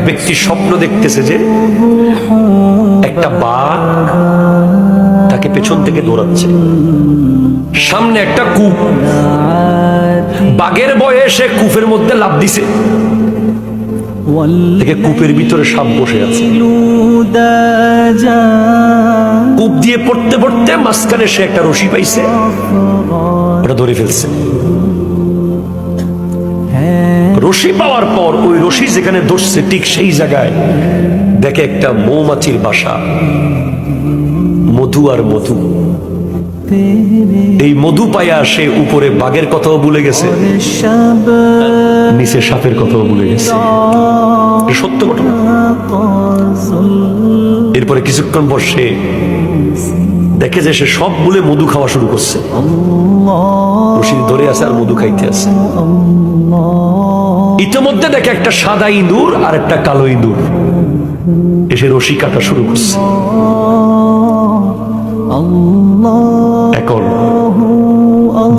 ব্যক্তি স্বপ্ন দেখতেছে যে একটা বাঘ তাকে পেছন থেকে দৌড়াচ্ছে, সামনে একটা কূপ, বাঘের ভয়ে সে কূপের মধ্যে লাফ দিছে, দেখে কূপের ভিতরে সাপ বসে আছে। কূপ দিয়ে পড়তে পড়তে মাঝখানে সে একটা রশি পাইছে, ওটা ধরে ফেলছে। রশি পাওয়ার পর ওই রশি যেখানে ধরছে ঠিক সেই জায়গায় দেখে একটা মৌমাছির বাসা, মধু আর মধু। এই মধু পাইয়া সে উপরে বাঘের কথাও ভুলে গেছে, নিচে সাপের কথাও ভুলে গেছে। সত্য ঘটনা। এরপরে কিছুক্ষণ পর সে দেখে যে সে সব ভুলে মধু খাওয়া শুরু করছে, রশি ধরে আছে আর মধু খাইতে আছে। ইতিমধ্যে দেখে একটা সাদা ইঁদুর আর একটা কালো ইঁদুর এসে রশি কাটা শুরু করছে। এখন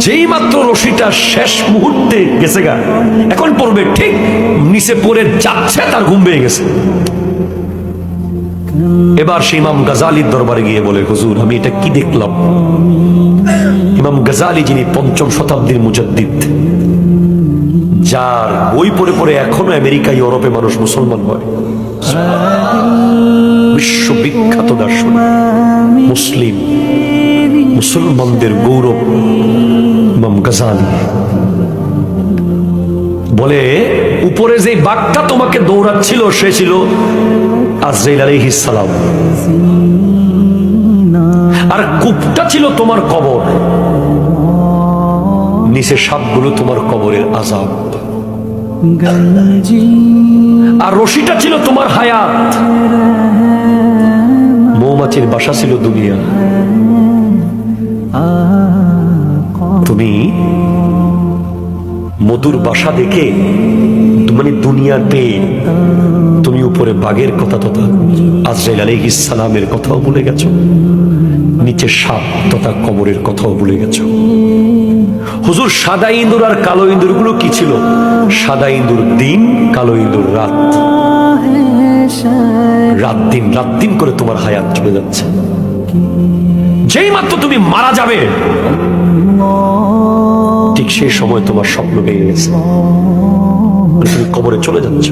যেই মাত্র রশিটা শেষ মুহূর্তে গেছে গা, এখন পড়বে, ঠিক নিচে পড়ে যাচ্ছে, তার ঘুম ভেঙে গেছে। এবার সে ইমাম গাজালির দরবারে গিয়ে বলে, হুজুর আমি এটা কি দেখলাম? ইমাম গাজালি যিনি ৫ম শতাব্দীর মুজাদ্দিদ, যার বই পড়ে পড়ে এখনো আমেরিকা ইউরোপে মানুষ মুসলমান হয়, বিশ্ববিখ্যাত দার্শনিক, মুসলিম মুসলমানদের গৌরব ইমাম গাজালি বলে, উপরে যে বাঘটা তোমাকে দৌড়াচ্ছিল সে ছিল আজরাইল আলাইহিস সালাম, আর কূপটা ছিল তোমার কবর, নিচে সাপগুলো তোমার কবরের আযাব, আর রশিটা ছিল তোমার হায়াত, মৌমাছির বাসা ছিল দুনিয়া। তুমি মধুর বাসা দেখে মানে দুনিয়ার পেয়ে তুমি উপরে বাঘের কথা তথা আজরাইল আলাইহিস সালামের কথাও ভুলে গেছো, নিচে সাপ তথা কবরের কথাও ভুলে গেছো। হুজুর সাদা ইঁদুর আর কালো ইঁদুর গুলো কি ছিল? সাদা ইঁদুর দিন, কালো ইঁদুর রাত। রাত দিন রাত দিন করে তোমার হায়াত চলে যাচ্ছে। যেই মাত্র তুমি মারা যাবে ঠিক সেই সময় তোমার স্বপ্ন ভেঙে গেছে, তুমি কবরে চলে যাচ্ছ।